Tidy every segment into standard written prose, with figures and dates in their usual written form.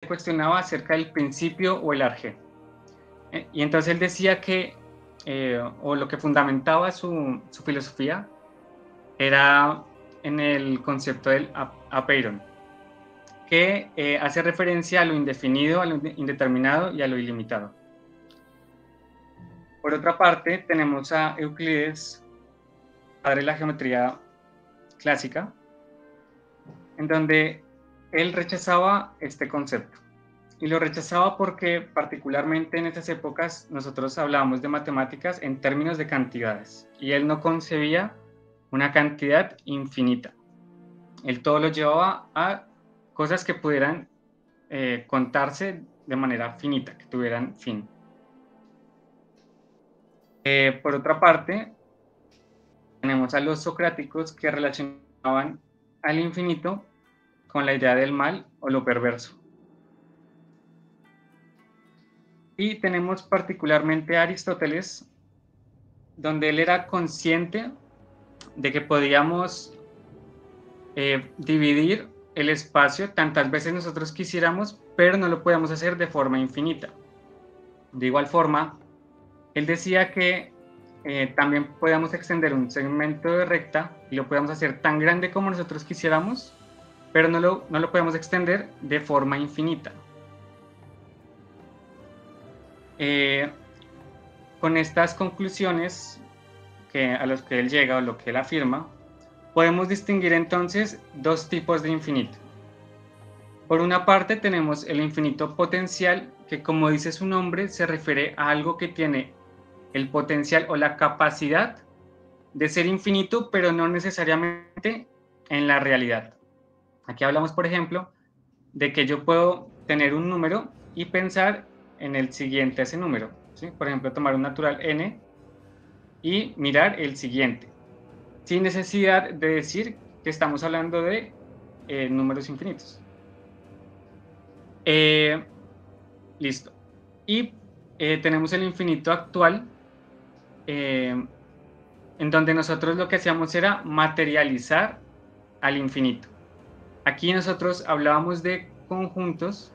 cuestionaba acerca del principio o el arjé. Y entonces él decía que, o lo que fundamentaba su filosofía, era en el concepto del apeiron, que hace referencia a lo indefinido, a lo indeterminado y a lo ilimitado. Por otra parte, tenemos a Euclides, padre de la geometría clásica, en donde él rechazaba este concepto. Y lo rechazaba porque particularmente en esas épocas nosotros hablábamos de matemáticas en términos de cantidades y él no concebía una cantidad infinita. Él todo lo llevaba a cosas que pudieran contarse de manera finita, que tuvieran fin. Por otra parte, tenemos a los socráticos que relacionaban al infinito con la idea del mal o lo perverso. Y tenemos particularmente a Aristóteles, donde él era consciente de que podíamos dividir el espacio tantas veces nosotros quisiéramos, pero no lo podíamos hacer de forma infinita. De igual forma, él decía que también podíamos extender un segmento de recta y lo podíamos hacer tan grande como nosotros quisiéramos, pero no lo podemos extender de forma infinita. Con estas conclusiones a los que él llega o lo que él afirma, podemos distinguir entonces dos tipos de infinito. Por una parte tenemos el infinito potencial, que como dice su nombre, se refiere a algo que tiene el potencial o la capacidad de ser infinito, pero no necesariamente en la realidad. Aquí hablamos, por ejemplo, de que yo puedo tener un número y pensar en el siguiente a ese número, ¿sí? Por ejemplo, tomar un natural n y mirar el siguiente, sin necesidad de decir que estamos hablando de números infinitos. Listo. Y tenemos el infinito actual, en donde nosotros lo que hacíamos era materializar al infinito. Aquí nosotros hablábamos de conjuntos,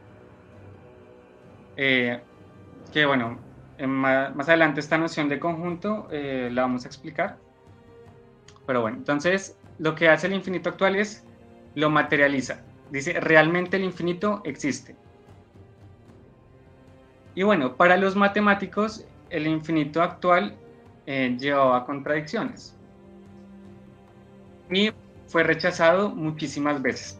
que bueno, más adelante esta noción de conjunto la vamos a explicar. Pero bueno, entonces lo que hace el infinito actual es lo materializa. Dice, realmente el infinito existe. Y bueno, para los matemáticos, el infinito actual llevaba contradicciones. Y fue rechazado muchísimas veces.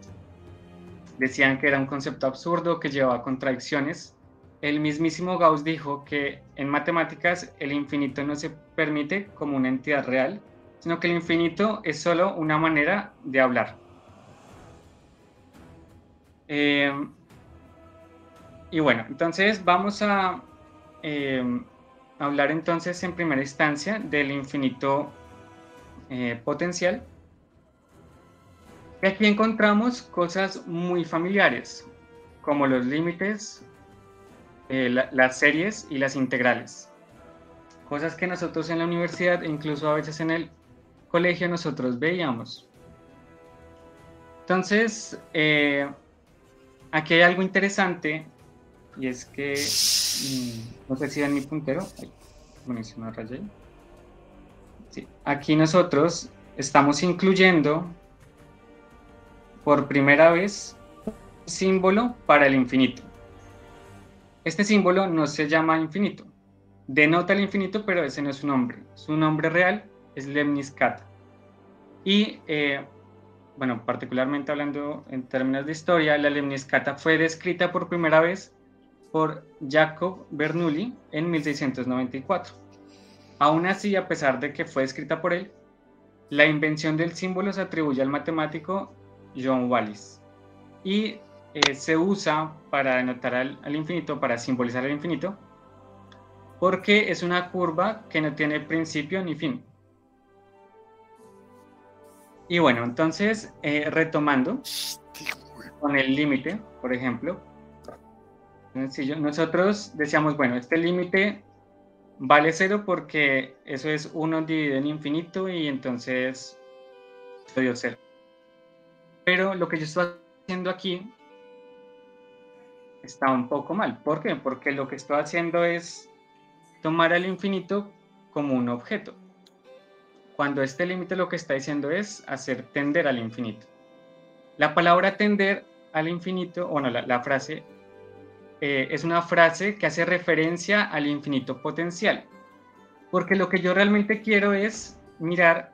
Decían que era un concepto absurdo, que llevaba contradicciones. El mismísimo Gauss dijo que en matemáticas el infinito no se permite como una entidad real, sino que el infinito es solo una manera de hablar. Y bueno, entonces vamos a hablar entonces en primera instancia del infinito potencial. Y aquí encontramos cosas muy familiares, como los límites, las series y las integrales. Cosas que nosotros en la universidad, e incluso a veces en el colegio, nosotros veíamos. Entonces, aquí hay algo interesante, y es que, no sé si en mi puntero, buenísimo, rayé. Sí, aquí nosotros estamos incluyendo por primera vez un símbolo para el infinito. Este símbolo no se llama infinito, denota el infinito, pero ese no es su nombre. Su nombre real es lemniscata. Y, bueno, particularmente hablando en términos de historia, la lemniscata fue descrita por primera vez por Jacob Bernoulli en 1694. Aún así, a pesar de que fue escrita por él, la invención del símbolo se atribuye al matemático John Wallis y se usa para denotar al infinito, para simbolizar el infinito, porque es una curva que no tiene principio ni fin. Y bueno, entonces, retomando con el límite, por ejemplo, sencillo, nosotros decíamos, bueno, este límite vale 0 porque eso es 1 dividido en infinito y entonces dio 0. Pero lo que yo estoy haciendo aquí está un poco mal. ¿Por qué? Porque lo que estoy haciendo es tomar al infinito como un objeto, cuando este límite lo que está diciendo es hacer tender al infinito. La palabra tender al infinito, bueno, la frase, es una frase que hace referencia al infinito potencial, porque lo que yo realmente quiero es mirar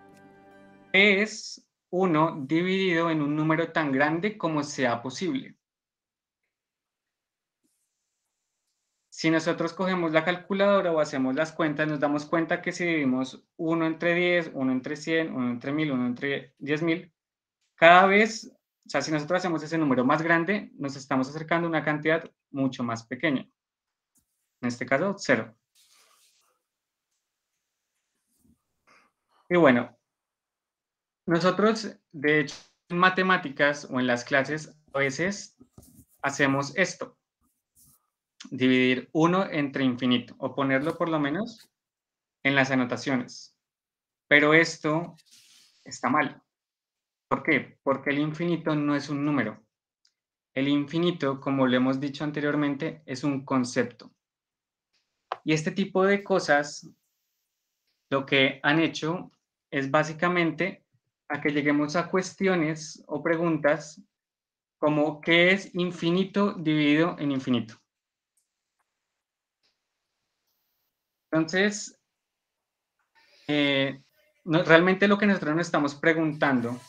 qué es 1 dividido en un número tan grande como sea posible. Si nosotros cogemos la calculadora o hacemos las cuentas, nos damos cuenta que si dividimos 1 entre 10, 1 entre 100, 1 entre 1000, 1 entre 10.000, cada vez, o sea, si nosotros hacemos ese número más grande, nos estamos acercando a una cantidad mucho más pequeña. En este caso, 0. Y bueno, nosotros, de hecho, en matemáticas o en las clases, a veces hacemos esto, dividir 1 entre infinito, o ponerlo por lo menos en las anotaciones. Pero esto está mal. ¿Por qué? Porque el infinito no es un número. El infinito, como lo hemos dicho anteriormente, es un concepto. Y este tipo de cosas lo que han hecho es básicamente a que lleguemos a cuestiones o preguntas como ¿qué es infinito dividido en infinito? Entonces, realmente lo que nosotros nos estamos preguntando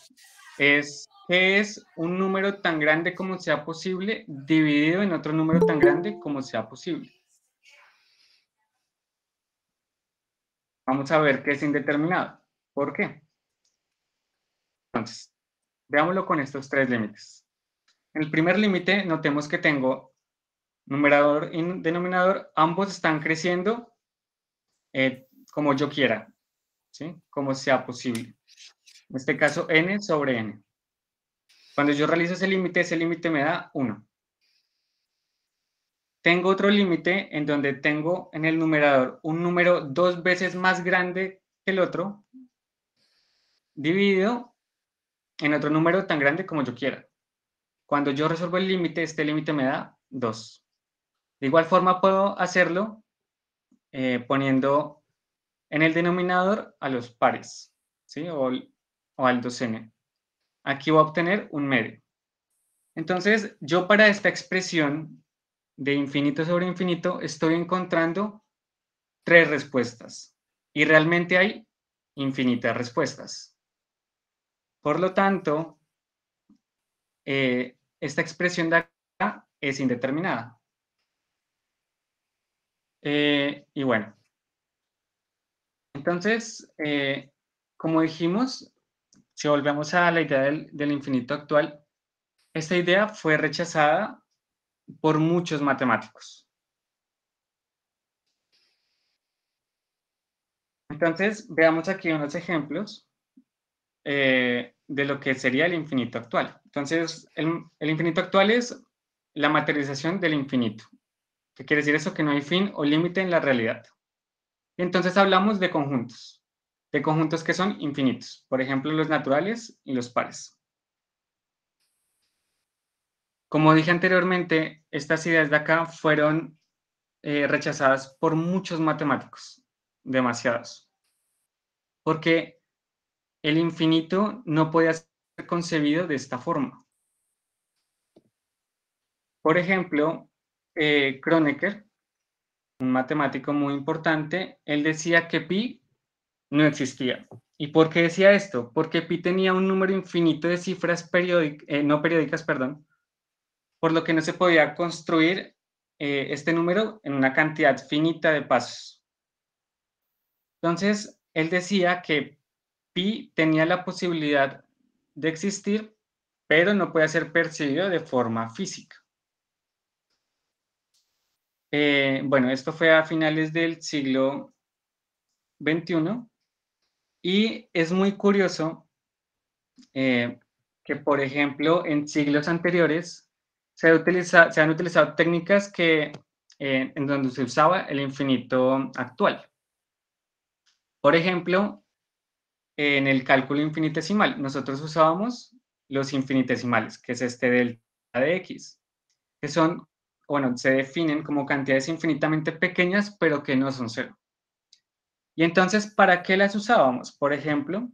es ¿qué es un número tan grande como sea posible dividido en otro número tan grande como sea posible? Vamos a ver qué es indeterminado. ¿Por qué? Entonces, veámoslo con estos tres límites. En el primer límite, notemos que tengo numerador y denominador, ambos están creciendo como yo quiera, ¿sí? Como sea posible. En este caso, n sobre n. Cuando yo realizo ese límite me da 1. Tengo otro límite en donde tengo en el numerador un número 2 veces más grande que el otro, dividido en otro número tan grande como yo quiera. Cuando yo resuelvo el límite, este límite me da 2. De igual forma puedo hacerlo poniendo en el denominador a los pares, ¿sí? O al 2n. Aquí voy a obtener un medio. Entonces, yo para esta expresión de infinito sobre infinito estoy encontrando 3 respuestas. Y realmente hay infinitas respuestas. Por lo tanto, esta expresión de acá es indeterminada. Y bueno, entonces, como dijimos, si volvemos a la idea del infinito actual, esta idea fue rechazada por muchos matemáticos. Entonces, veamos aquí unos ejemplos de lo que sería el infinito actual. Entonces, el infinito actual es la materialización del infinito. ¿Qué quiere decir eso? Que no hay fin o límite en la realidad. Y entonces hablamos de conjuntos que son infinitos, por ejemplo, los naturales y los pares. Como dije anteriormente, estas ideas de acá fueron rechazadas por muchos matemáticos, demasiados, porque el infinito no podía ser concebido de esta forma. Por ejemplo, Kronecker, un matemático muy importante, él decía que pi no existía. ¿Y por qué decía esto? Porque pi tenía un número infinito de cifras no periódicas, perdón, por lo que no se podía construir este número en una cantidad finita de pasos. Entonces, él decía que pi tenía la posibilidad de existir, pero no puede ser percibido de forma física. Bueno, esto fue a finales del siglo XXI y es muy curioso que, por ejemplo, en siglos anteriores se han utilizado técnicas en donde se usaba el infinito actual. Por ejemplo, en el cálculo infinitesimal, nosotros usábamos los infinitesimales, que es este delta de x, que son bueno, se definen como cantidades infinitamente pequeñas, pero que no son cero. Y entonces, ¿para qué las usábamos? Por ejemplo,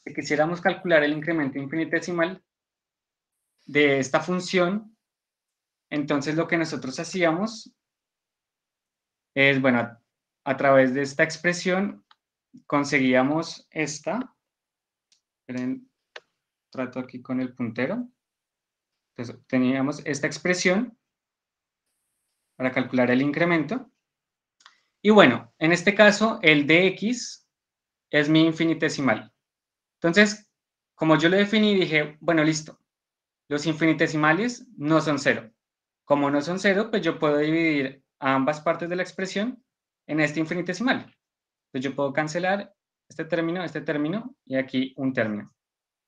si quisiéramos calcular el incremento infinitesimal de esta función, entonces lo que nosotros hacíamos es, bueno, a través de esta expresión conseguíamos esta. Esperen, trato aquí con el puntero. Entonces, teníamos esta expresión para calcular el incremento. Y bueno, en este caso, el dx es mi infinitesimal. Entonces, como yo lo definí, dije, bueno, listo, los infinitesimales no son cero. Como no son cero, pues yo puedo dividir a ambas partes de la expresión en este infinitesimal. Entonces yo puedo cancelar este término y aquí un término,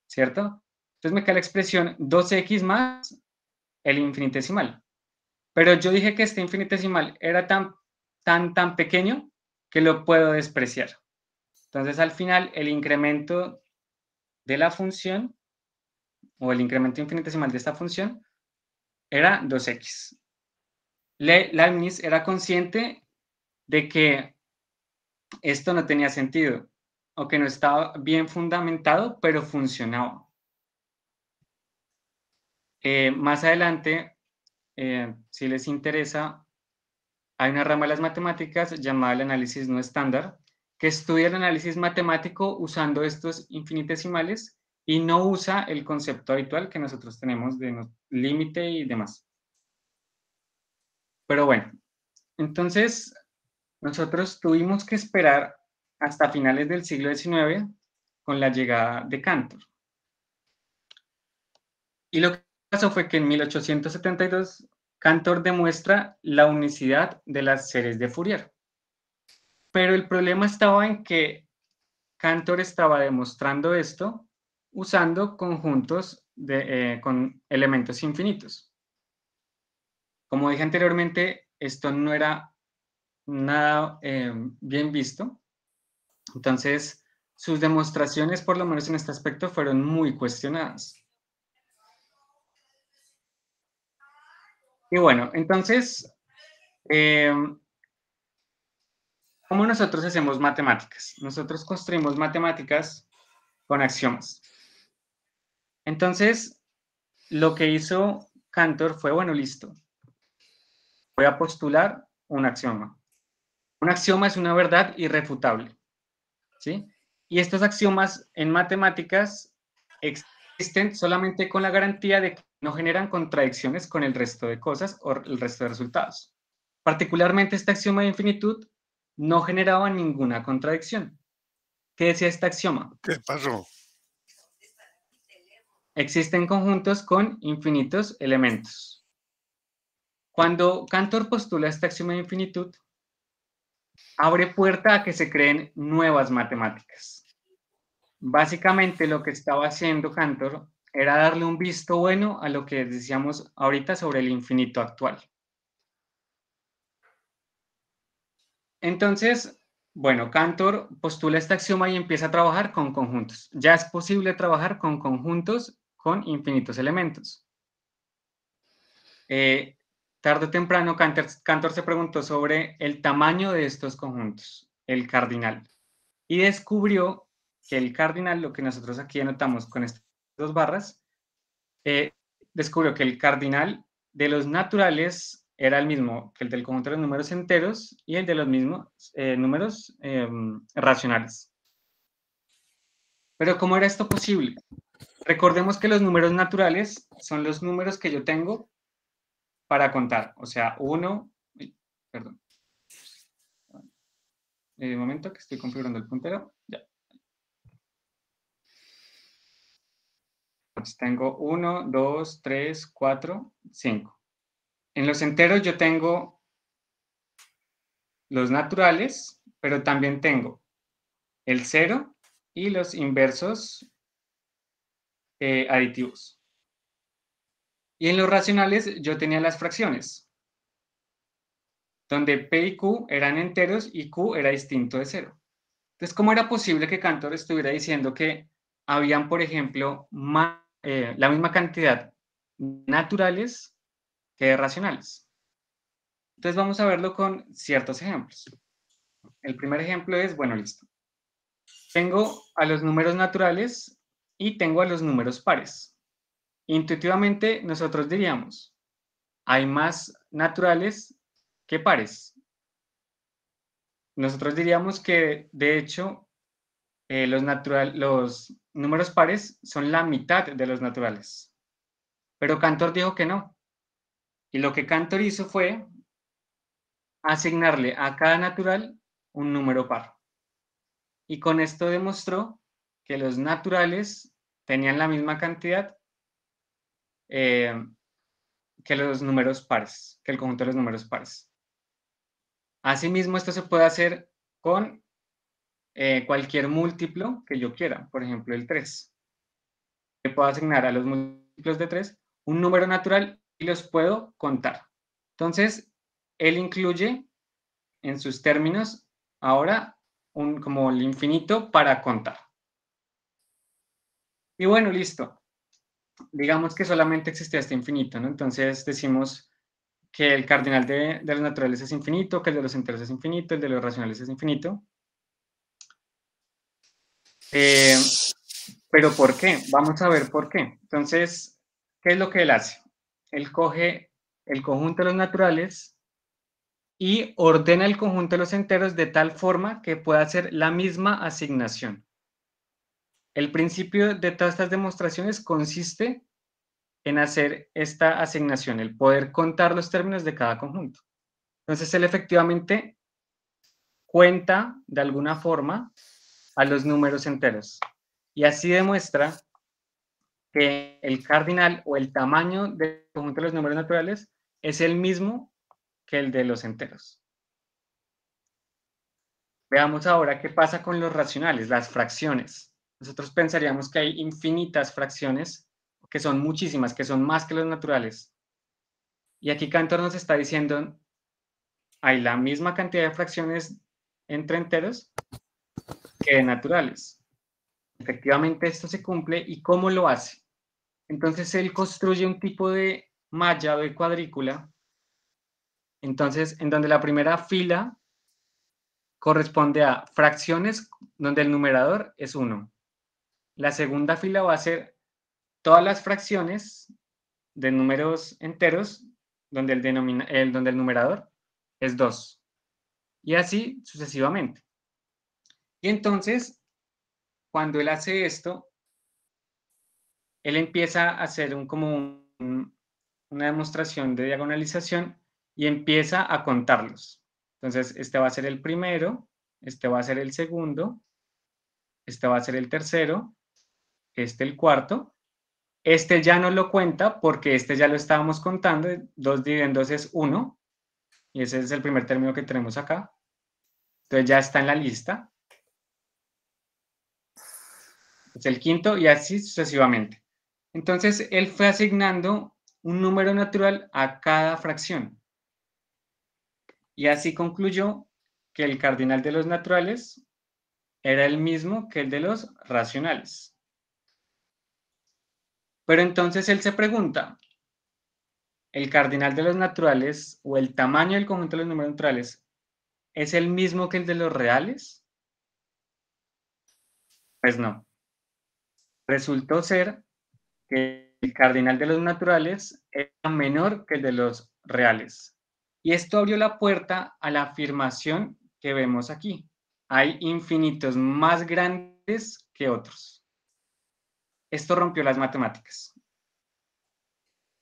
¿cierto? Entonces me queda la expresión 2x más el infinitesimal. Pero yo dije que este infinitesimal era tan pequeño que lo puedo despreciar. Entonces al final el incremento de la función o el incremento infinitesimal de esta función era 2x. Leibniz era consciente de que esto no tenía sentido o que no estaba bien fundamentado, pero funcionaba. Más adelante, si les interesa, hay una rama de las matemáticas llamada el análisis no estándar, que estudia el análisis matemático usando estos infinitesimales y no usa el concepto habitual que nosotros tenemos de límite y demás. Pero bueno, entonces nosotros tuvimos que esperar hasta finales del siglo XIX con la llegada de Cantor. Y lo que pasó fue que en 1872 Cantor demuestra la unicidad de las series de Fourier. Pero el problema estaba en que Cantor estaba demostrando esto usando conjuntos con elementos infinitos. Como dije anteriormente, esto no era nada bien visto. Entonces, sus demostraciones, por lo menos en este aspecto, fueron muy cuestionadas. Y bueno, entonces, ¿cómo nosotros hacemos matemáticas? Nosotros construimos matemáticas con axiomas. Entonces, lo que hizo Cantor fue, bueno, listo, voy a postular un axioma. Un axioma es una verdad irrefutable, ¿sí? Y estos axiomas en matemáticas existen solamente con la garantía de que no generan contradicciones con el resto de cosas o el resto de resultados. Particularmente este axioma de infinitud no generaba ninguna contradicción. ¿Qué decía este axioma? ¿Qué pasó? Existen conjuntos con infinitos elementos. Cuando Cantor postula este axioma de infinitud, abre puerta a que se creen nuevas matemáticas. Básicamente lo que estaba haciendo Cantor era darle un visto bueno a lo que decíamos ahorita sobre el infinito actual. Entonces, bueno, Cantor postula este axioma y empieza a trabajar con conjuntos. Ya es posible trabajar con conjuntos con infinitos elementos. Tarde o temprano, Cantor se preguntó sobre el tamaño de estos conjuntos, el cardinal, y descubrió que el cardinal, lo que nosotros aquí anotamos con estas dos barras, descubrió que el cardinal de los naturales era el mismo que el del conjunto de los números enteros y el de los mismos números racionales. Pero ¿cómo era esto posible? Recordemos que los números naturales son los números que yo tengo para contar, o sea, 1, perdón. Un momento que estoy configurando el puntero, ya. Pues tengo 1, 2, 3, 4, 5. En los enteros yo tengo los naturales, pero también tengo el 0 y los inversos aditivos. Y en los racionales yo tenía las fracciones, donde P y Q eran enteros y Q era distinto de 0. Entonces, ¿cómo era posible que Cantor estuviera diciendo que habían, por ejemplo, la misma cantidad de naturales que de racionales? Entonces vamos a verlo con ciertos ejemplos. El primer ejemplo es, bueno, listo. Tengo a los números naturales y tengo a los números pares. Intuitivamente nosotros diríamos, hay más naturales que pares. Nosotros diríamos que, de hecho, los números pares son la mitad de los naturales. Pero Cantor dijo que no. Y lo que Cantor hizo fue asignarle a cada natural un número par. Y con esto demostró que los naturales tenían la misma cantidad eh, que los números pares, que el conjunto de los números pares. Asimismo, esto se puede hacer con cualquier múltiplo que yo quiera, por ejemplo, el 3. Le puedo asignar a los múltiplos de 3 un número natural y los puedo contar. Entonces, él incluye en sus términos ahora como el infinito para contar. Y bueno, listo. Digamos que solamente existía este infinito, ¿no? Entonces decimos que el cardinal de los naturales es infinito, que el de los enteros es infinito, el de los racionales es infinito. Pero ¿por qué? Vamos a ver por qué. Entonces, ¿qué es lo que él hace? Él coge el conjunto de los naturales y ordena el conjunto de los enteros de tal forma que pueda hacer la misma asignación. El principio de todas estas demostraciones consiste en hacer esta asignación, el poder contar los términos de cada conjunto. Entonces, él efectivamente cuenta de alguna forma a los números enteros y así demuestra que el cardinal o el tamaño del conjunto de los números naturales es el mismo que el de los enteros. Veamos ahora qué pasa con los racionales, las fracciones. Nosotros pensaríamos que hay infinitas fracciones, que son muchísimas, que son más que los naturales. Y aquí Cantor nos está diciendo, hay la misma cantidad de fracciones entre enteros que de naturales. Efectivamente, esto se cumple. ¿Y cómo lo hace? Entonces, él construye un tipo de malla de cuadrícula. Entonces, en donde la primera fila corresponde a fracciones donde el numerador es 1. La segunda fila va a ser todas las fracciones de números enteros donde el numerador es 2. Y así sucesivamente. Y entonces, cuando él hace esto, él empieza a hacer una demostración de diagonalización y empieza a contarlos. Entonces, este va a ser el primero, este va a ser el segundo, este va a ser el tercero, este el cuarto. Este ya no lo cuenta porque este ya lo estábamos contando. 2 dividido en 2 es 1. Y ese es el primer término que tenemos acá. Entonces ya está en la lista. Es el quinto y así sucesivamente. Entonces, él fue asignando un número natural a cada fracción. Y así concluyó que el cardinal de los naturales era el mismo que el de los racionales. Pero entonces él se pregunta, ¿el cardinal de los naturales o el tamaño del conjunto de los números naturales es el mismo que el de los reales? Pues no. Resultó ser que el cardinal de los naturales era menor que el de los reales. Y esto abrió la puerta a la afirmación que vemos aquí. Hay infinitos más grandes que otros. Esto rompió las matemáticas.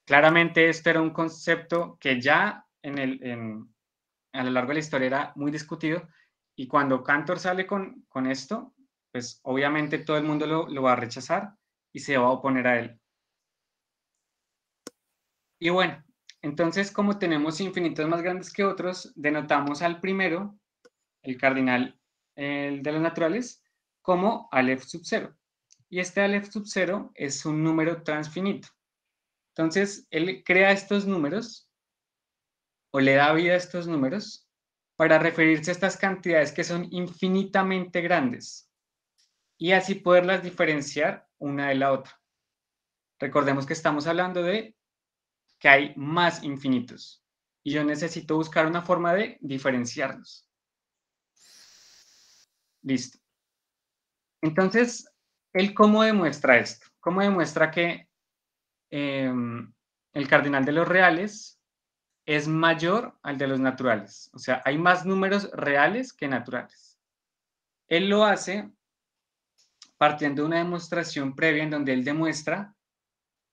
Claramente esto era un concepto que ya a lo largo de la historia era muy discutido y cuando Cantor sale con esto, pues obviamente todo el mundo lo va a rechazar y se va a oponer a él. Y bueno, entonces como tenemos infinitos más grandes que otros, denotamos al primero, el cardinal el de los naturales, como Aleph sub 0. Y este Aleph sub 0 es un número transfinito. Entonces, él crea estos números o le da vida a estos números para referirse a estas cantidades que son infinitamente grandes y así poderlas diferenciar una de la otra. Recordemos que estamos hablando de que hay más infinitos. y yo necesito buscar una forma de diferenciarlos. Listo. Entonces, ¿él cómo demuestra esto? ¿Cómo demuestra que el cardinal de los reales es mayor al de los naturales? O sea, hay más números reales que naturales. Él lo hace partiendo de una demostración previa en donde él demuestra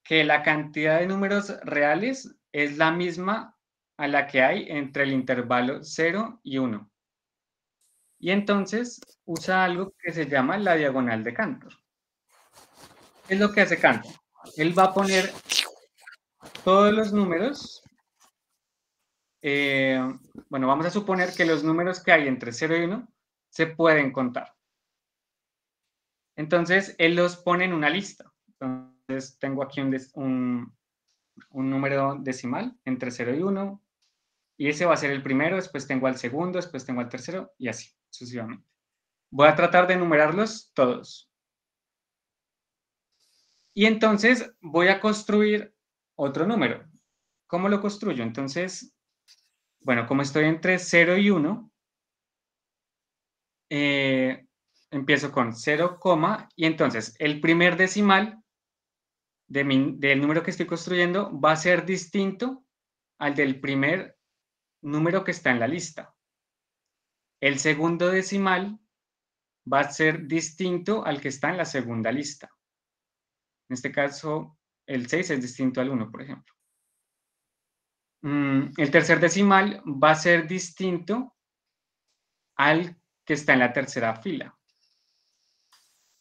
que la cantidad de números reales es la misma a la que hay entre el intervalo 0 y 1. Y entonces usa algo que se llama la diagonal de Cantor. ¿Qué es lo que hace Cantor? Él va a poner todos los números, bueno, vamos a suponer que los números que hay entre 0 y 1 se pueden contar. Entonces, él los pone en una lista. Entonces, tengo aquí un número decimal entre 0 y 1, y ese va a ser el primero, después tengo al segundo, después tengo al tercero, y así, sucesivamente. Voy a tratar de enumerarlos todos. Y entonces voy a construir otro número. ¿Cómo lo construyo? Entonces, bueno, como estoy entre 0 y 1, empiezo con 0, y entonces el primer decimal del número que estoy construyendo va a ser distinto al del primer número que está en la lista. El segundo decimal va a ser distinto al que está en la segunda lista. En este caso, el 6 es distinto al 1, por ejemplo. El tercer decimal va a ser distinto al que está en la tercera fila.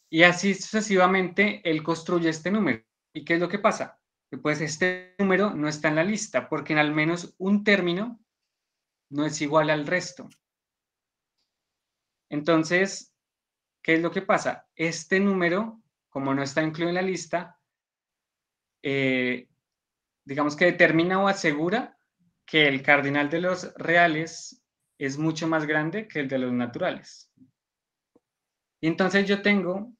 Y así sucesivamente, él construye este número. ¿Y qué es lo que pasa? Que pues este número no está en la lista, porque en al menos un término no es igual al resto. Entonces, ¿qué es lo que pasa? Este número, como no está incluido en la lista, digamos que determina o asegura que el cardinal de los reales es mucho más grande que el de los naturales. Y entonces yo tengo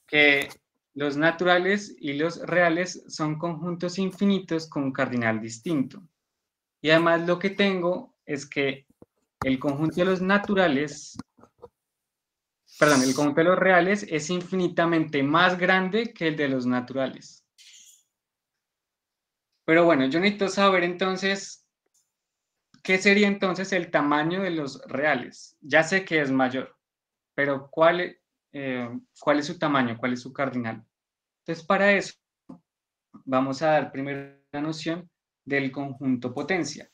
que los naturales y los reales son conjuntos infinitos con un cardinal distinto. Y además lo que tengo es que el conjunto de los naturales, perdón, el conjunto de los reales es infinitamente más grande que el de los naturales. Pero bueno, yo necesito saber entonces, ¿qué sería entonces el tamaño de los reales? Ya sé que es mayor, pero ¿cuál es su tamaño? ¿Cuál es su cardinal? Entonces, para eso, vamos a dar primero la noción del conjunto potencia.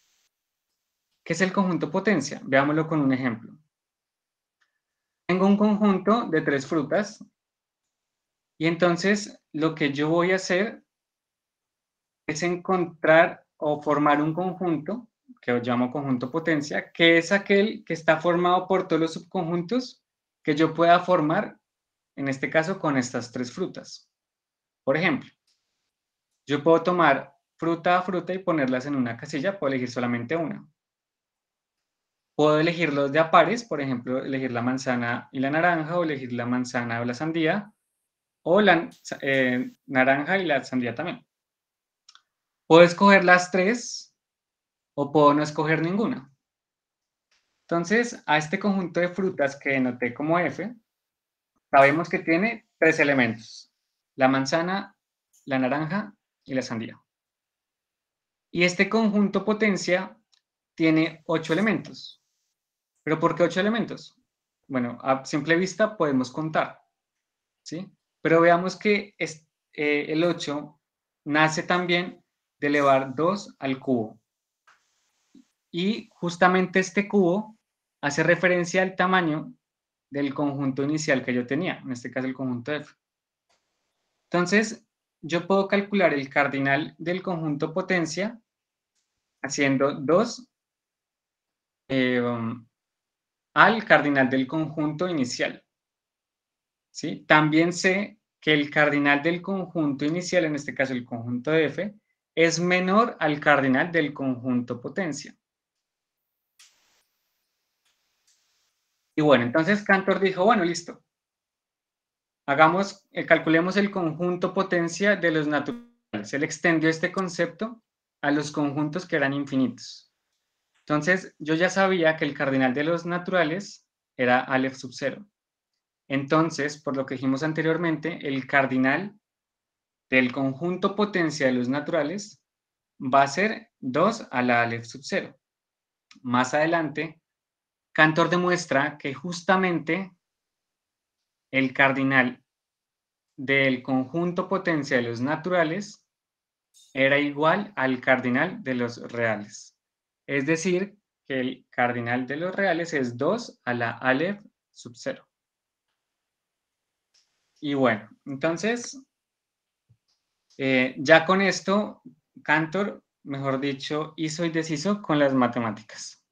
¿Qué es el conjunto potencia? Veámoslo con un ejemplo. Tengo un conjunto de 3 frutas y entonces lo que yo voy a hacer es encontrar o formar un conjunto que os llamo conjunto potencia, que es aquel que está formado por todos los subconjuntos que yo pueda formar, en este caso con estas 3 frutas. Por ejemplo, yo puedo tomar fruta a fruta y ponerlas en una casilla, puedo elegir solamente una. Puedo elegirlos de a pares, por ejemplo, elegir la manzana y la naranja, o elegir la manzana o la sandía, o la naranja y la sandía también. Puedo escoger las 3 o puedo no escoger ninguna. Entonces, a este conjunto de frutas que denoté como F, sabemos que tiene 3 elementos: la manzana, la naranja y la sandía. Y este conjunto potencia tiene 8 elementos. ¿Pero por qué 8 elementos? Bueno, a simple vista podemos contar, ¿sí? Pero veamos que el 8 nace también de elevar 2 al cubo. Y justamente este cubo hace referencia al tamaño del conjunto inicial que yo tenía, en este caso el conjunto F. Entonces, yo puedo calcular el cardinal del conjunto potencia haciendo 2 al cardinal del conjunto inicial, ¿sí? También sé que el cardinal del conjunto inicial, en este caso el conjunto de F, es menor al cardinal del conjunto potencia. Y bueno, entonces Cantor dijo, bueno, listo. Calculemos el conjunto potencia de los naturales. Él extendió este concepto a los conjuntos que eran infinitos. Entonces, yo ya sabía que el cardinal de los naturales era Aleph sub 0. Entonces, por lo que dijimos anteriormente, el cardinal del conjunto potencia de los naturales va a ser 2 a la Aleph sub 0. Más adelante, Cantor demuestra que justamente el cardinal del conjunto potencia de los naturales era igual al cardinal de los reales. Es decir, que el cardinal de los reales es 2 a la Aleph sub 0. Y bueno, entonces, ya con esto, Cantor, mejor dicho, hizo y deshizo con las matemáticas.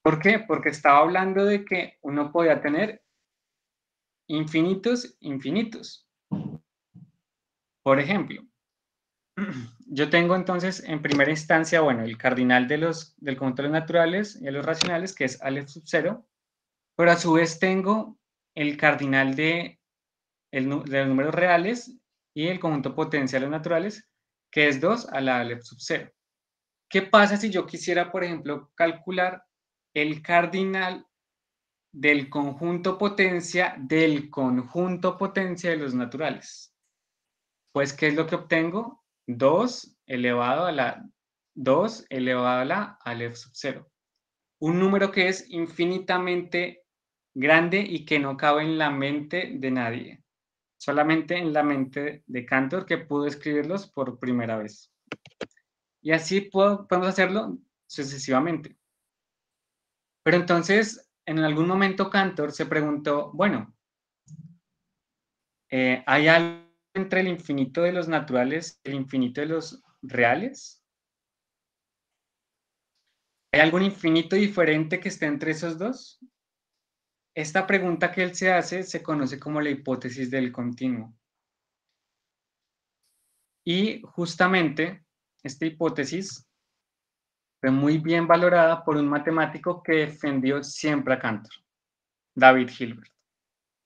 ¿Por qué? Porque estaba hablando de que uno podía tener infinitos. Por ejemplo, yo tengo entonces en primera instancia, bueno, el cardinal del conjunto de los naturales y de los racionales, que es Aleph sub 0, pero a su vez tengo el cardinal de los números reales y el conjunto potencia de los naturales, que es 2 a la Aleph sub 0. ¿Qué pasa si yo quisiera, por ejemplo, calcular el cardinal del conjunto potencia de los naturales? Pues, ¿qué es lo que obtengo? 2 elevado a la Aleph sub 0. Un número que es infinitamente grande y que no cabe en la mente de nadie. Solamente en la mente de Cantor, que pudo escribirlos por primera vez. Y así podemos hacerlo sucesivamente. Pero entonces, en algún momento Cantor se preguntó, bueno, ¿hay algo entre el infinito de los naturales y el infinito de los reales? ¿Hay algún infinito diferente que esté entre esos dos? Esta pregunta que él se hace se conoce como la hipótesis del continuo. Y justamente esta hipótesis fue muy bien valorada por un matemático que defendió siempre a Cantor, David Hilbert.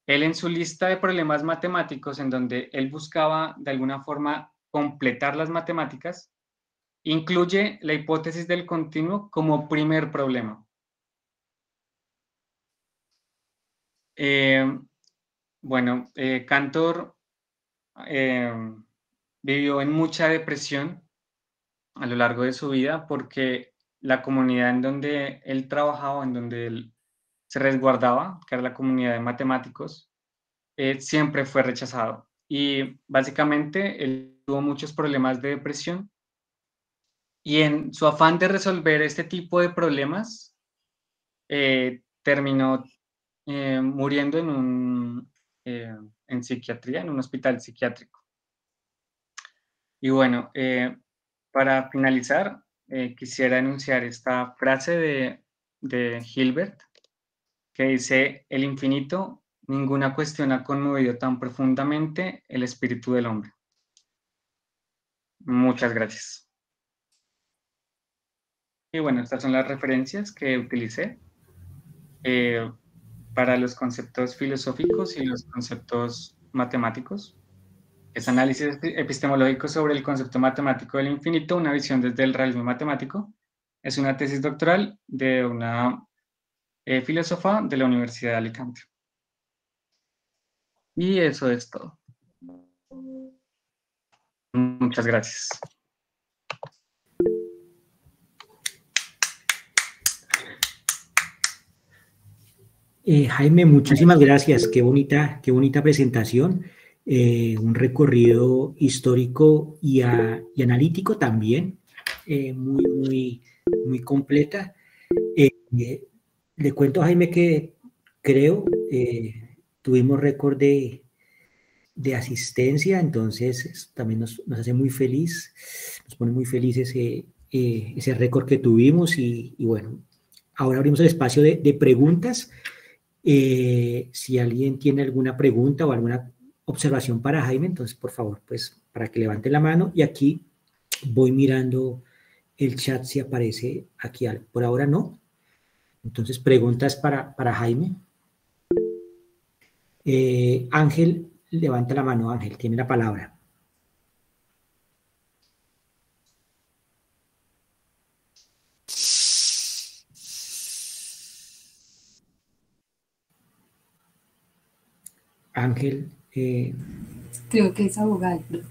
Él en su lista de problemas matemáticos, en donde él buscaba de alguna forma completar las matemáticas, incluye la hipótesis del continuo como primer problema. Bueno, Cantor vivió en mucha depresión a lo largo de su vida porque la comunidad en donde él trabajaba, en donde él se resguardaba, que era la comunidad de matemáticos, siempre fue rechazado. Y básicamente él tuvo muchos problemas de depresión y en su afán de resolver este tipo de problemas, terminó muriendo en psiquiatría, en un hospital psiquiátrico. Y bueno, para finalizar, quisiera enunciar esta frase de Hilbert que dice: el infinito, ninguna cuestión ha conmovido tan profundamente el espíritu del hombre. Muchas gracias. Y bueno, estas son las referencias que utilicé para los conceptos filosóficos y los conceptos matemáticos. Es análisis epistemológico sobre el concepto matemático del infinito, una visión desde el realismo matemático. Es una tesis doctoral de una filósofa de la Universidad de Alicante. Y eso es todo. Muchas gracias. Jaime, muchísimas gracias. Qué bonita presentación. Un recorrido histórico y analítico también, muy completa. Le cuento a Jaime que creo tuvimos récord de asistencia, entonces también nos hace muy feliz, nos pone muy feliz ese récord que tuvimos y bueno, ahora abrimos el espacio de preguntas. Si alguien tiene alguna pregunta o alguna observación para Jaime, entonces por favor, pues para que levante la mano y aquí voy mirando el chat si aparece aquí algo. Por ahora no. Entonces preguntas para Jaime. Ángel, levanta la mano, Ángel, tiene la palabra. Ángel, Creo que es abogado, profe.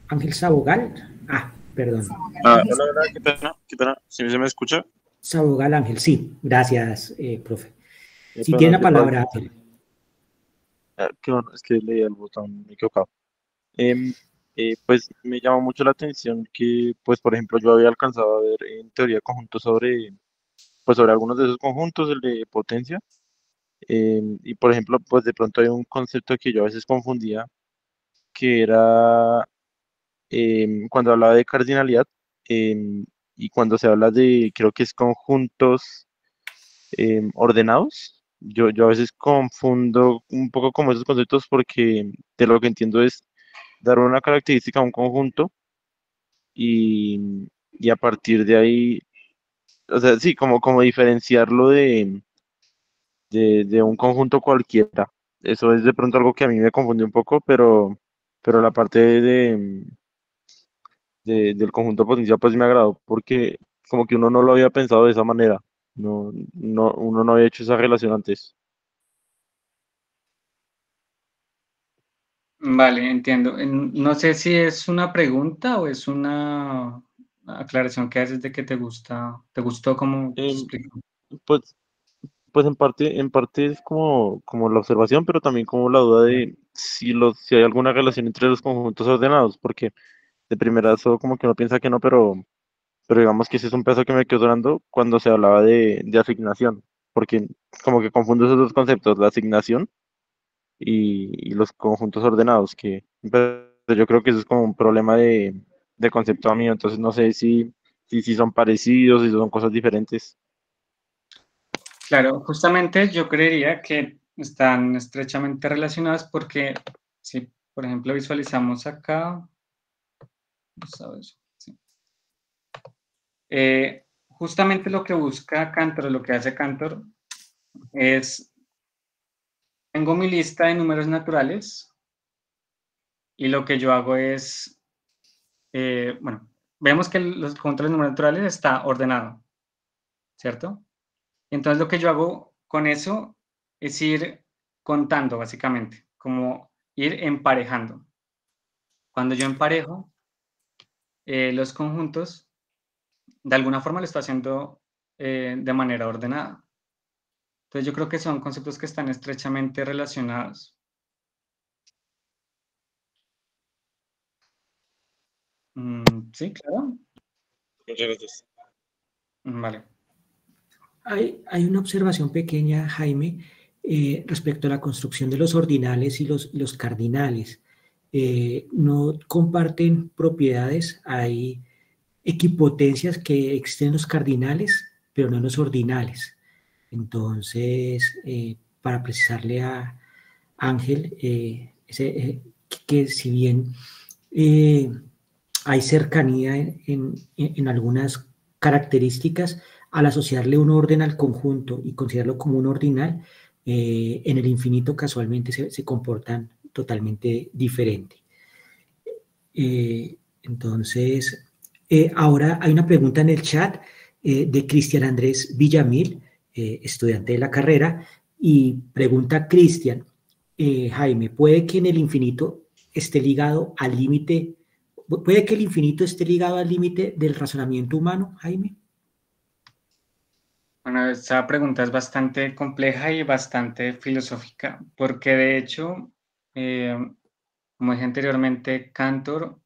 Ángel Sabogal. Ah, perdón. Hola, hola, qué pena, qué pena. ¿Sí se me escucha? Sabogal Ángel, sí, gracias, profe. Qué Sí, pena, tiene la yo por palabra, aquí. Ángel. Qué bueno, es que leí el botón equivocado. Em, pues me llamó mucho la atención que, pues, por ejemplo, yo había alcanzado a ver en teoría conjuntos sobre, pues, sobre algunos de esos conjuntos, el de potencia. Y, por ejemplo, pues, de pronto hay un concepto que yo a veces confundía, que era cuando hablaba de cardinalidad y cuando se habla de, creo que es conjuntos ordenados. Yo a veces confundo un poco como esos conceptos porque de lo que entiendo es dar una característica a un conjunto y a partir de ahí, o sea, sí, como diferenciarlo de un conjunto cualquiera. Eso es de pronto algo que a mí me confunde un poco, pero la parte del conjunto potencial pues me agradó porque como que uno no lo había pensado de esa manera. No, no, uno no había hecho esa relación antes. Vale, entiendo. No sé si es una pregunta o es una aclaración que haces de que te gustó como te Em, explico. pues, pues en parte es como la observación, pero también como la duda de si hay alguna relación entre los conjuntos ordenados, porque de primera eso como que uno piensa que no, pero digamos que ese es un peso que me quedó dando cuando se hablaba de asignación, porque como que confundo esos dos conceptos, la asignación y los conjuntos ordenados, que pero yo creo que eso es como un problema de concepto mío, entonces no sé si son parecidos, si son cosas diferentes. Claro, justamente yo creería que están estrechamente relacionadas porque si, por ejemplo, visualizamos acá, vamos a ver, sí. Justamente lo que busca Cantor, lo que hace Cantor es, tengo mi lista de números naturales y lo que yo hago es, bueno, vemos que los conjuntos de los números naturales está ordenado, ¿cierto? Entonces lo que yo hago con eso es ir contando, básicamente, como ir emparejando. Cuando yo emparejo los conjuntos, de alguna forma lo estoy haciendo de manera ordenada. Entonces yo creo que son conceptos que están estrechamente relacionados. Sí, claro. Muchas gracias. Vale. Hay una observación pequeña, Jaime, respecto a la construcción de los ordinales y los cardinales. No comparten propiedades, hay equipotencias que existen en los cardinales, pero no en los ordinales. Entonces, para precisarle a Ángel, que si bien eh, hay cercanía en algunas características, al asociarle un orden al conjunto y considerarlo como un ordinal, en el infinito casualmente se comportan totalmente diferente. Entonces, ahora hay una pregunta en el chat de Cristian Andrés Villamil, estudiante de la carrera, y pregunta Cristian, Jaime, ¿puede que en el infinito esté ligado al límite, puede que el infinito esté ligado al límite del razonamiento humano, Jaime? Bueno, esta pregunta es bastante compleja y bastante filosófica, porque de hecho, como dije anteriormente, Cantor,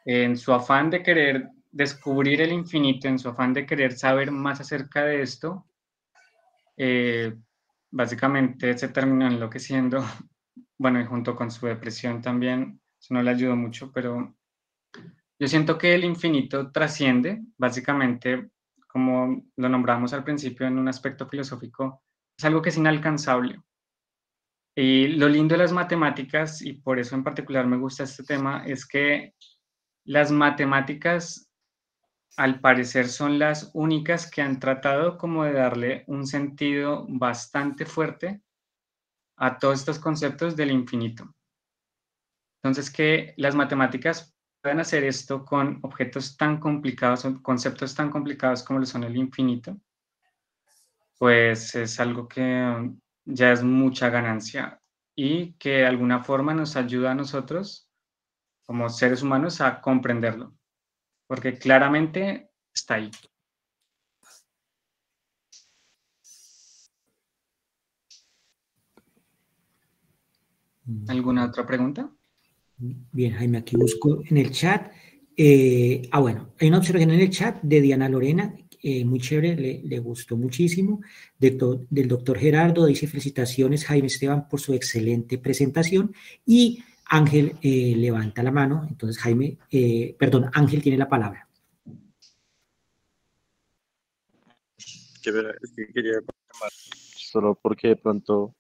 en su afán de querer descubrir el infinito, en su afán de querer saber más acerca de esto, eh, básicamente se terminó enloqueciendo, bueno, y junto con su depresión también, eso no le ayudó mucho, pero yo siento que el infinito trasciende, básicamente, como lo nombramos al principio en un aspecto filosófico, es algo que es inalcanzable. Y lo lindo de las matemáticas, y por eso en particular me gusta este tema, es que las matemáticas, al parecer, son las únicas que han tratado como de darle un sentido bastante fuerte a todos estos conceptos del infinito. Entonces, que las matemáticas puedan hacer esto con objetos tan complicados, o conceptos tan complicados como lo son el infinito, pues es algo que ya es mucha ganancia. y que de alguna forma nos ayuda a nosotros, como seres humanos, a comprenderlo, porque claramente está ahí. ¿Alguna otra pregunta? Bien, Jaime, aquí busco en el chat. Bueno, hay una observación en el chat de Diana Lorena, muy chévere, le gustó muchísimo, del doctor Gerardo, dice felicitaciones Jaime Esteban por su excelente presentación, y Ángel levanta la mano, entonces Jaime, Ángel tiene la palabra. Es que quería confirmar, solo porque de pronto,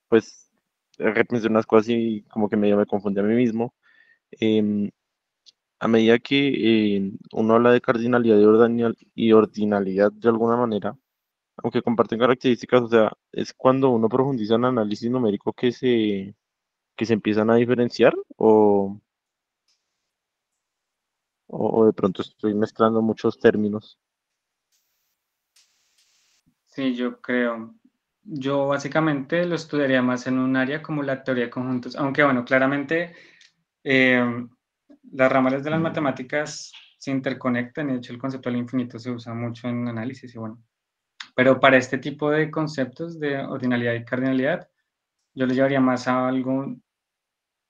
pues, repensé unas cosas y como que medio me confundí a mí mismo. Em, a medida que uno habla de cardinalidad y ordinalidad de alguna manera, aunque comparten características, o sea, es cuando uno profundiza en análisis numérico que se empiezan a diferenciar o de pronto estoy mezclando muchos términos. Sí, yo creo. Yo básicamente lo estudiaría más en un área como la teoría de conjuntos, aunque bueno, claramente las ramas de las matemáticas se interconectan, y de hecho el concepto del infinito se usa mucho en análisis y bueno. Pero para este tipo de conceptos de ordinalidad y cardinalidad, yo le llevaría más a algo,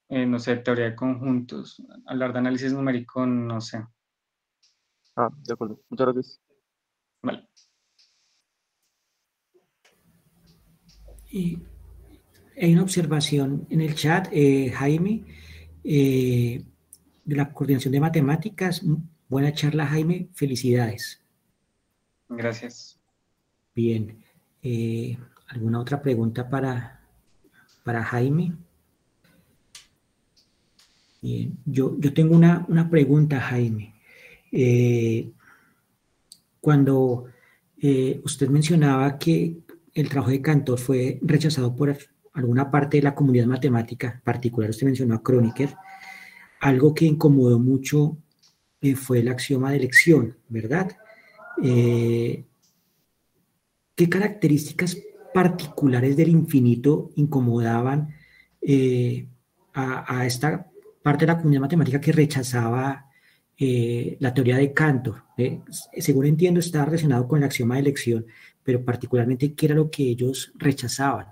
no sé, teoría de conjuntos. Hablar de análisis numérico, no sé. Ah, de acuerdo. Muchas gracias. Vale. Y hay una observación en el chat, Jaime, de la coordinación de matemáticas. Buena charla, Jaime, felicidades. Gracias. Bien, ¿alguna otra pregunta para Jaime? Bien, yo tengo una pregunta, Jaime. Cuando usted mencionaba que el trabajo de Cantor fue rechazado por alguna parte de la comunidad matemática, en particular usted mencionó a Kronecker, algo que incomodó mucho fue el axioma de elección, ¿verdad? ¿Qué características particulares del infinito incomodaban a esta parte de la comunidad matemática que rechazaba la teoría de Cantor? Según entiendo, está relacionado con el axioma de elección, pero particularmente, ¿qué era lo que ellos rechazaban?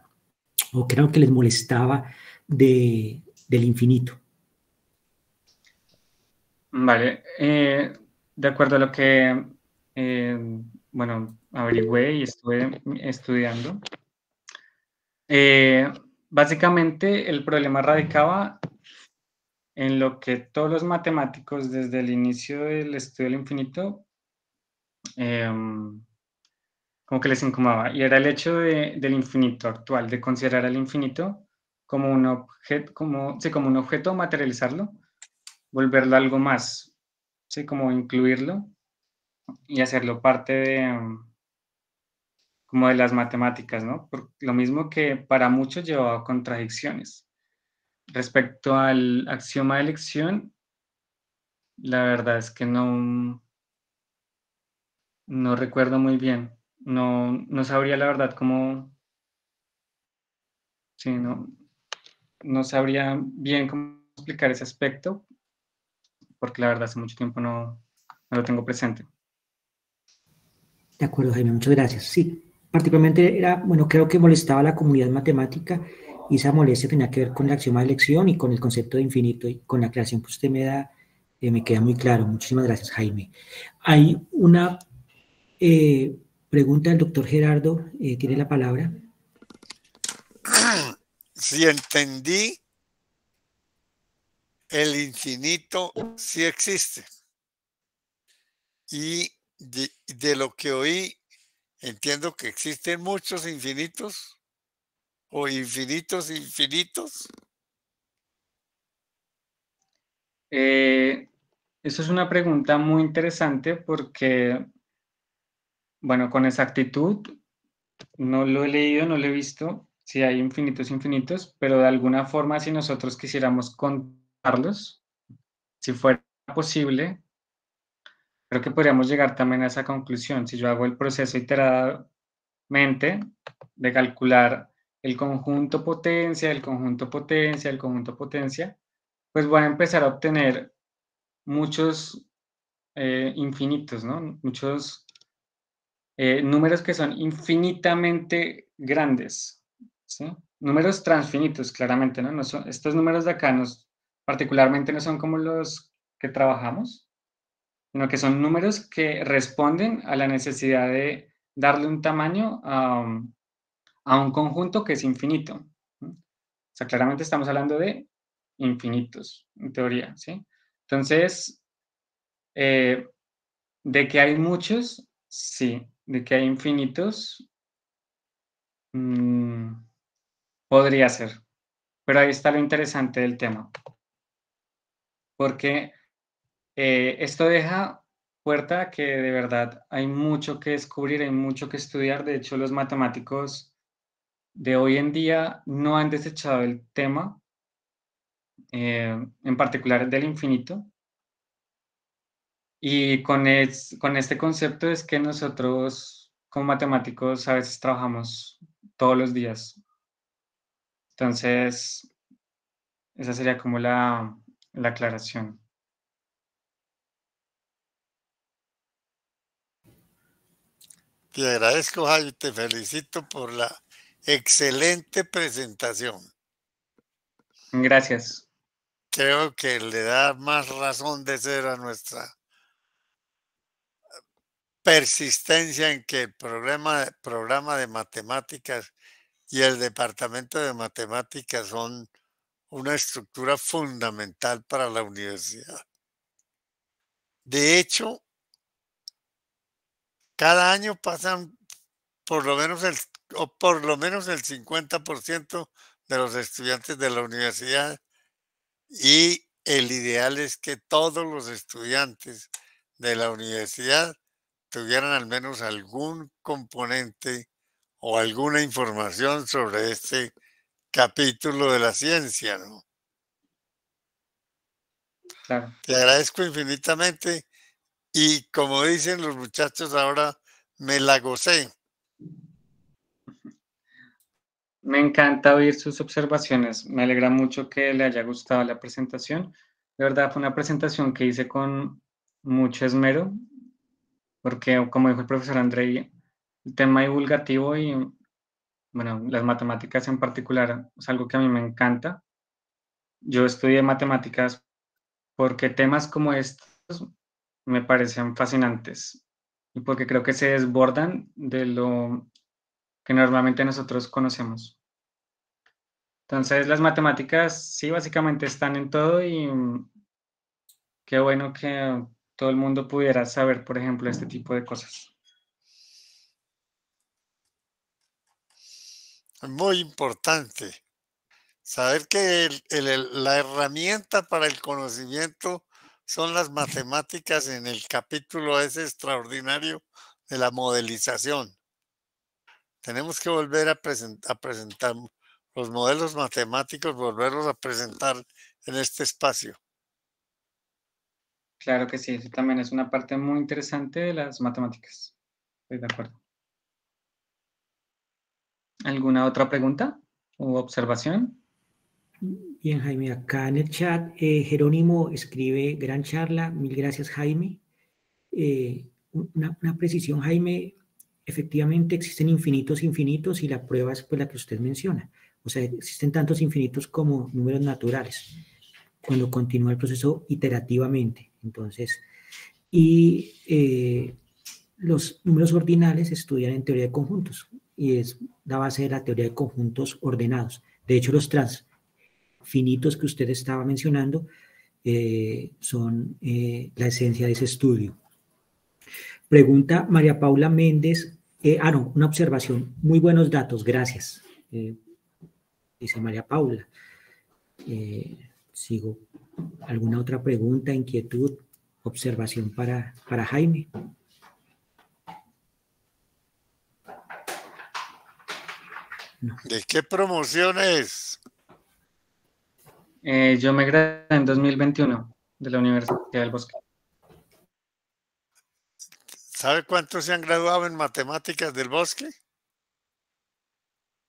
¿O qué era lo que les molestaba del infinito? Vale. De acuerdo a lo que, bueno, averigüé y estuve estudiando, básicamente el problema radicaba en lo que todos los matemáticos desde el inicio del estudio del infinito como que les incomodaba, y era el hecho del infinito actual, de considerar al infinito como un objeto, como un objeto, materializarlo, volverlo algo más, ¿sí? Como incluirlo y hacerlo parte como de las matemáticas, ¿no? Por lo mismo que para muchos llevaba a contradicciones. Respecto al axioma de elección, la verdad es que no recuerdo muy bien. No sabría la verdad cómo, sí, no sabría bien cómo explicar ese aspecto, porque la verdad hace mucho tiempo no lo tengo presente. De acuerdo, Jaime, muchas gracias. Sí, particularmente bueno, creo que molestaba a la comunidad matemática y esa molestia tenía que ver con el axioma de elección y con el concepto de infinito, y con la creación que usted me da, me queda muy claro. Muchísimas gracias, Jaime. Hay una pregunta del doctor Gerardo, tiene la palabra. Si entendí, el infinito sí existe. Y de lo que oí, entiendo que existen muchos infinitos o infinitos. Eso es una pregunta muy interesante porque, bueno, con exactitud no lo he leído, no lo he visto, si hay infinitos, pero de alguna forma si nosotros quisiéramos contarlos, si fuera posible, creo que podríamos llegar también a esa conclusión. Si yo hago el proceso iteradamente de calcular el conjunto potencia, el conjunto potencia, el conjunto potencia, pues voy a empezar a obtener muchos infinitos, ¿no? Muchos números que son infinitamente grandes, ¿sí? Números transfinitos, claramente, ¿no? No son, estos números de acá particularmente no son como los que trabajamos, sino que son números que responden a la necesidad de darle un tamaño a un conjunto que es infinito, ¿no? O sea, claramente estamos hablando de infinitos, en teoría, ¿sí? Entonces, de que hay muchos, sí. De que hay infinitos, podría ser. Pero ahí está lo interesante del tema. Porque esto deja puerta a que de verdad hay mucho que descubrir, hay mucho que estudiar. De hecho, los matemáticos de hoy en día no han desechado el tema, en particular del infinito. Y con este concepto es que nosotros como matemáticos a veces trabajamos todos los días. Entonces, esa sería como la aclaración. Te agradezco, Javi, te felicito por la excelente presentación. Gracias. Creo que le da más razón de ser a nuestra persistencia en que el programa de matemáticas y el departamento de matemáticas son una estructura fundamental para la universidad. De hecho, cada año pasan por lo menos el 50% de los estudiantes de la universidad, y el ideal es que todos los estudiantes de la universidad tuvieran al menos algún componente o alguna información sobre este capítulo de la ciencia, ¿no? Claro. Te agradezco infinitamente y, como dicen los muchachos ahora, me la gocé. Me encanta oír sus observaciones. Me alegra mucho que le haya gustado la presentación. De verdad, fue una presentación que hice con mucho esmero, porque como dijo el profesor Andrei, el tema divulgativo y, bueno, las matemáticas en particular es algo que a mí me encanta. Yo estudié matemáticas porque temas como estos me parecen fascinantes y porque creo que se desbordan de lo que normalmente nosotros conocemos. Entonces, las matemáticas sí, básicamente están en todo y qué bueno que todo el mundo pudiera saber, por ejemplo, este tipo de cosas. Es muy importante saber que la herramienta para el conocimiento son las matemáticas en el capítulo ese extraordinario de la modelización. Tenemos que volver a presentar los modelos matemáticos, volverlos a presentar en este espacio. Claro que sí, eso también es una parte muy interesante de las matemáticas. Estoy de acuerdo. ¿Alguna otra pregunta u observación? Bien, Jaime, acá en el chat, Jerónimo escribe, gran charla, mil gracias, Jaime. Una precisión, Jaime, efectivamente existen infinitos y la prueba es pues, la que usted menciona. O sea, existen tantos infinitos como números naturales, cuando continúa el proceso iterativamente. Entonces, los números ordinales se estudian en teoría de conjuntos y es la base de la teoría de conjuntos ordenados. De hecho, los transfinitos que usted estaba mencionando son la esencia de ese estudio. Pregunta María Paula Méndez. No, una observación. Muy buenos datos, gracias. Dice María Paula. Sigo. ¿Alguna otra pregunta, inquietud, observación para Jaime? No. ¿De qué promociones? Yo me gradué en 2021 de la Universidad del Bosque. ¿Sabe cuántos se han graduado en matemáticas del Bosque?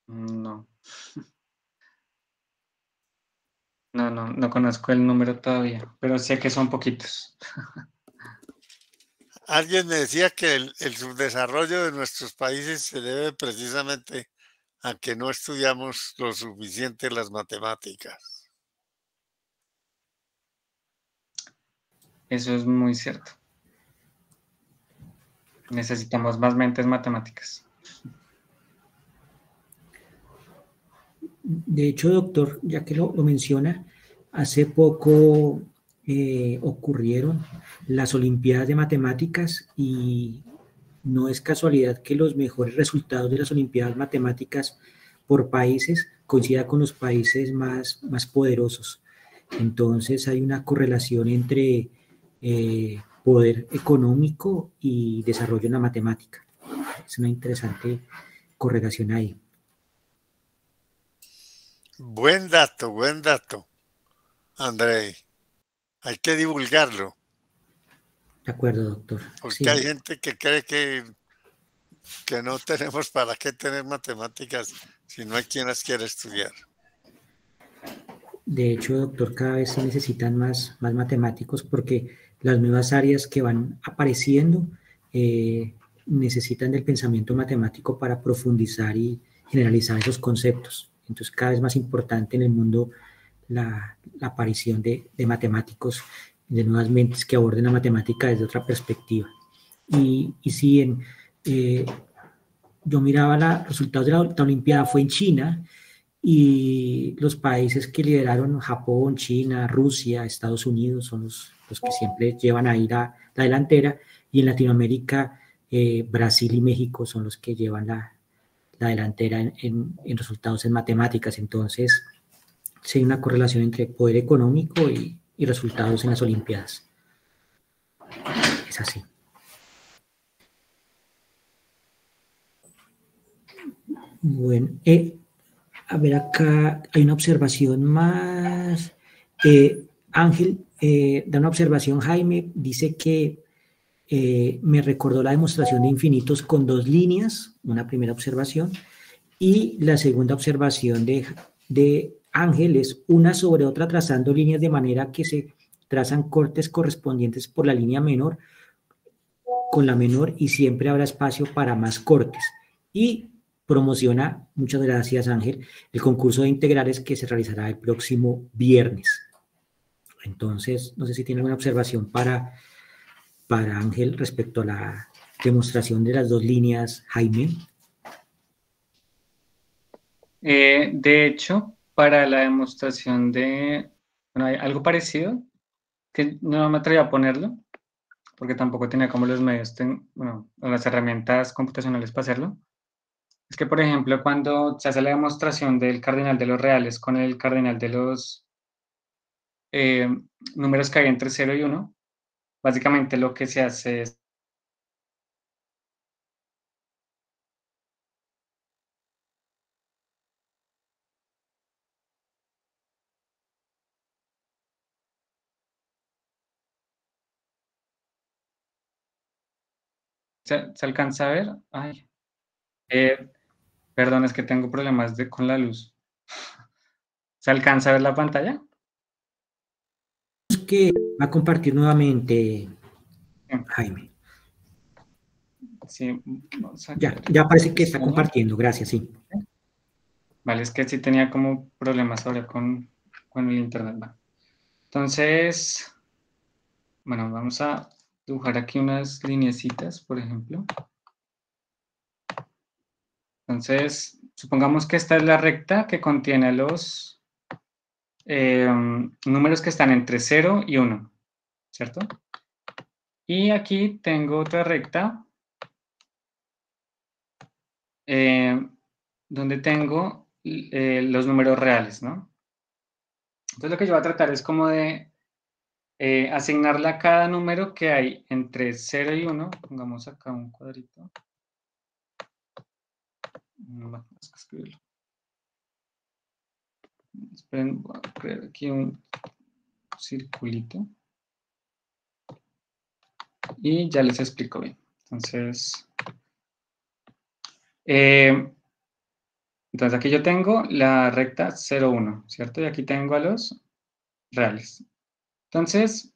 No. No conozco el número todavía, pero sé que son poquitos. Alguien me decía que el subdesarrollo de nuestros países se debe precisamente a que no estudiamos lo suficiente las matemáticas. Eso es muy cierto. Necesitamos más mentes matemáticas. De hecho, doctor, ya que lo menciona, hace poco ocurrieron las Olimpiadas de Matemáticas y no es casualidad que los mejores resultados de las Olimpiadas Matemáticas por países coincidan con los países más poderosos. Entonces hay una correlación entre poder económico y desarrollo en la matemática. Es una interesante correlación ahí. Buen dato, Andrei. Hay que divulgarlo, De acuerdo, doctor. porque Sí. hay gente que cree que no tenemos para qué tener matemáticas si no hay quien las quiera estudiar. De hecho, doctor, cada vez se necesitan más matemáticos porque las nuevas áreas que van apareciendo necesitan del pensamiento matemático para profundizar y generalizar esos conceptos. Entonces, cada vez más importante en el mundo la aparición de matemáticos, de nuevas mentes que aborden la matemática desde otra perspectiva. Y sí, yo miraba los resultados de la Olimpiada, fue en China, y los países que lideraron, Japón, China, Rusia, Estados Unidos, son los que siempre llevan ahí la delantera, y en Latinoamérica, Brasil y México son los que llevan la delantera en resultados en matemáticas. Entonces, sí hay una correlación entre poder económico y resultados en las Olimpiadas. Es así. Bueno, a ver, acá hay una observación más. Ángel da una observación, Jaime, dice que me recordó la demostración de infinitos con dos líneas, una primera observación, y la segunda observación de Ángel es una sobre otra trazando líneas de manera que se trazan cortes correspondientes por la línea menor con la menor y siempre habrá espacio para más cortes. Y promociona, muchas gracias Ángel, el concurso de integrales que se realizará el próximo viernes. Entonces, no sé si tiene alguna observación para Ángel respecto a la demostración de las dos líneas, Jaime. De hecho, para la demostración de hay algo parecido, que no me atreví a ponerlo, porque tampoco tenía como los medios, las herramientas computacionales para hacerlo. Es que, por ejemplo, cuando se hace la demostración del cardinal de los reales con el cardinal de los números que hay entre 0 y 1, básicamente lo que se hace es ¿se alcanza a ver? Ay. Perdón, es que tengo problemas con la luz. ¿Se alcanza a ver la pantalla? Que va a compartir nuevamente, Jaime. Sí, ya parece que está compartiendo, gracias, sí. Vale, es que sí tenía como problemas ahora con el internet. ¿Va? Entonces, bueno, vamos a dibujar aquí unas lineecitas, por ejemplo. Entonces, supongamos que esta es la recta que contiene los números que están entre 0 y 1, ¿cierto? Y aquí tengo otra recta donde tengo los números reales, ¿no? Entonces lo que yo voy a tratar es como de asignarle a cada número que hay entre 0 y 1, pongamos acá un cuadrito. No, es que escribirlo. Esperen, voy a crear aquí un circulito. Y ya les explico bien. Entonces, Entonces aquí yo tengo la recta 0, 1, ¿cierto? Y aquí tengo a los reales. Entonces,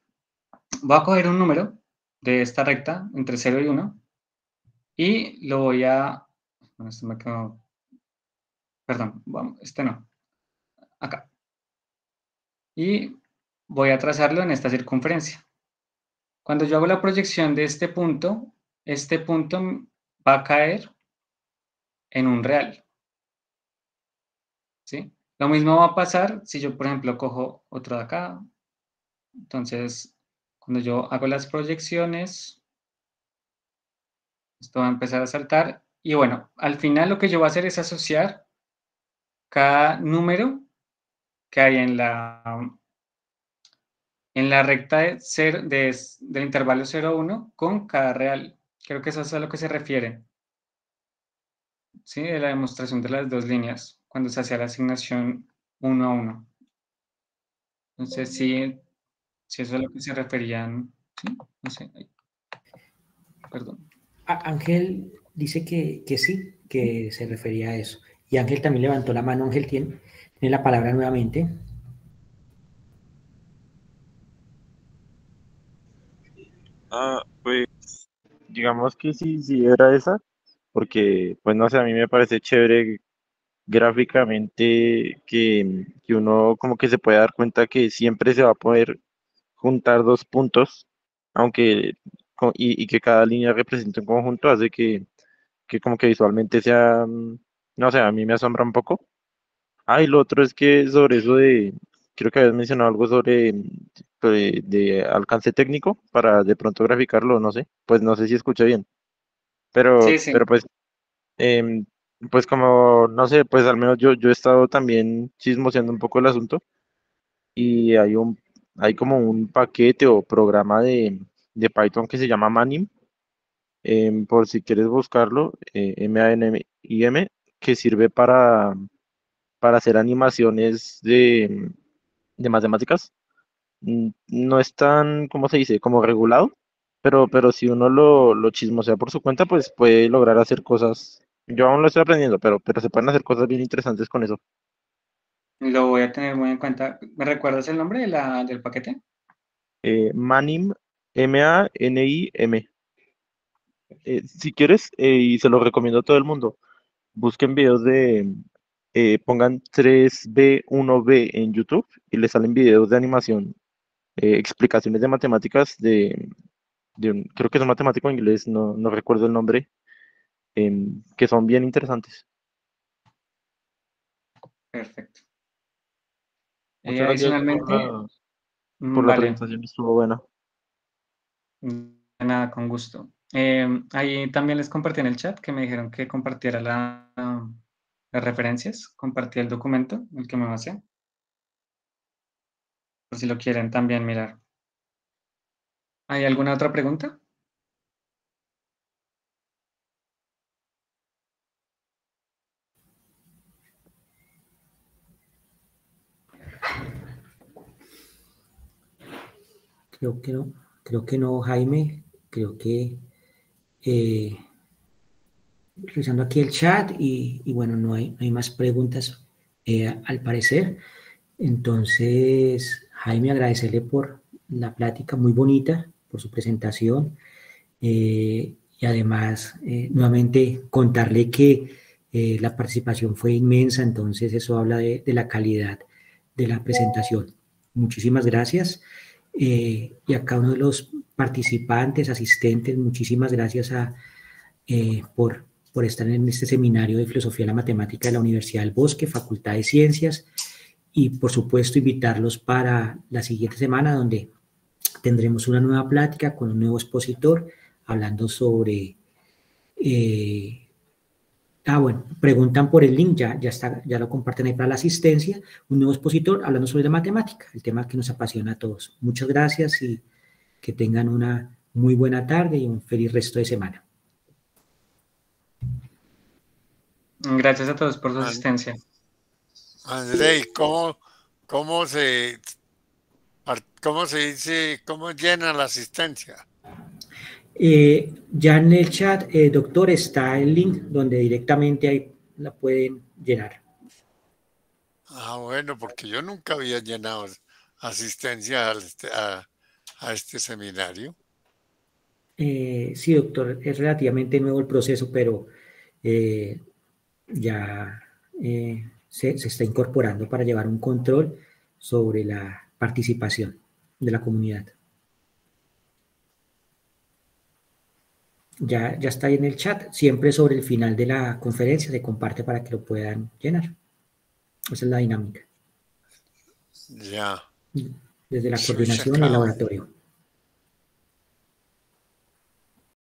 voy a coger un número de esta recta entre 0 y 1 y lo voy a... Bueno, esto me quedó... Perdón, vamos, este no. Acá. Y voy a trazarlo en esta circunferencia. Cuando yo hago la proyección de este punto va a caer en un real, ¿sí? Lo mismo va a pasar si yo, por ejemplo, cojo otro de acá. Entonces, cuando yo hago las proyecciones, esto va a empezar a saltar. Y bueno, al final lo que yo voy a hacer es asociar cada número que hay en la recta del intervalo 0, 1 con cada real. Creo que eso es a lo que se refiere, ¿sí? De la demostración de las dos líneas, cuando se hacía la asignación 1 a 1. Entonces, si eso es a lo que se referían, ¿sí? No sé, perdón. Ángel dice que sí, que se refería a eso. Y Ángel también levantó la mano. Ángel tiene la palabra nuevamente. Pues digamos que sí, sí era esa, porque pues no sé, a mí me parece chévere gráficamente que uno como que se puede dar cuenta que siempre se va a poder juntar dos puntos, aunque y que cada línea represente un conjunto, hace que como que visualmente sea, no sé, a mí me asombra un poco. Ah, y lo otro es que sobre eso creo que habías mencionado algo de alcance técnico para de pronto graficarlo, no sé, pues no sé si escuché bien, Sí, sí. pero pues, em, pues como, no sé, pues al menos yo he estado también chismoseando un poco el asunto y hay como un paquete o programa de Python que se llama Manim, por si quieres buscarlo, MANIM, que sirve para hacer animaciones de matemáticas. No es tan, ¿cómo se dice? Como regulado, pero si uno lo chismosea por su cuenta, pues puede lograr hacer cosas. Yo aún lo estoy aprendiendo, pero se pueden hacer cosas bien interesantes con eso. Lo voy a tener muy en cuenta. ¿Me recuerdas el nombre del paquete? Manim, MANIM. Si quieres, y se lo recomiendo a todo el mundo, busquen videos pongan 3B1B en YouTube y les salen videos de animación, explicaciones de matemáticas creo que es un matemático inglés, no recuerdo el nombre, que son bien interesantes. Perfecto. Muchas gracias Adicionalmente, por la vale, presentación, estuvo buena. de nada, con gusto. Ahí también les compartí en el chat que me dijeron que compartiera las referencias, compartí el documento, el que me basé, por si lo quieren también mirar. ¿Hay alguna otra pregunta? Creo que no, Jaime. Creo que revisando aquí el chat y bueno, no hay más preguntas al parecer. Entonces, Jaime, agradecerle por la plática muy bonita, por su presentación y además nuevamente contarle que la participación fue inmensa, entonces eso habla de la calidad de la presentación. Muchísimas gracias y a cada uno de los participantes, asistentes, muchísimas gracias por estar en este seminario de Filosofía de la Matemática de la Universidad del Bosque, Facultad de Ciencias, y por supuesto invitarlos para la siguiente semana donde tendremos una nueva plática con un nuevo expositor hablando sobre... bueno, preguntan por el link, ya está, ya lo comparten ahí para la asistencia, un nuevo expositor hablando sobre la matemática, el tema que nos apasiona a todos. Muchas gracias y que tengan una muy buena tarde y un feliz resto de semana. Gracias a todos por su asistencia. André, cómo se dice, cómo llena la asistencia? Ya en el chat, doctor, está el link donde directamente ahí la pueden llenar. Ah, bueno, porque yo nunca había llenado asistencia a este seminario. Sí, doctor, es relativamente nuevo el proceso, pero ya se está incorporando para llevar un control sobre la participación de la comunidad. Ya está ahí en el chat, siempre sobre el final de la conferencia se comparte para que lo puedan llenar. Esa es la dinámica. Ya. Desde la Switch coordinación y el account. laboratorio.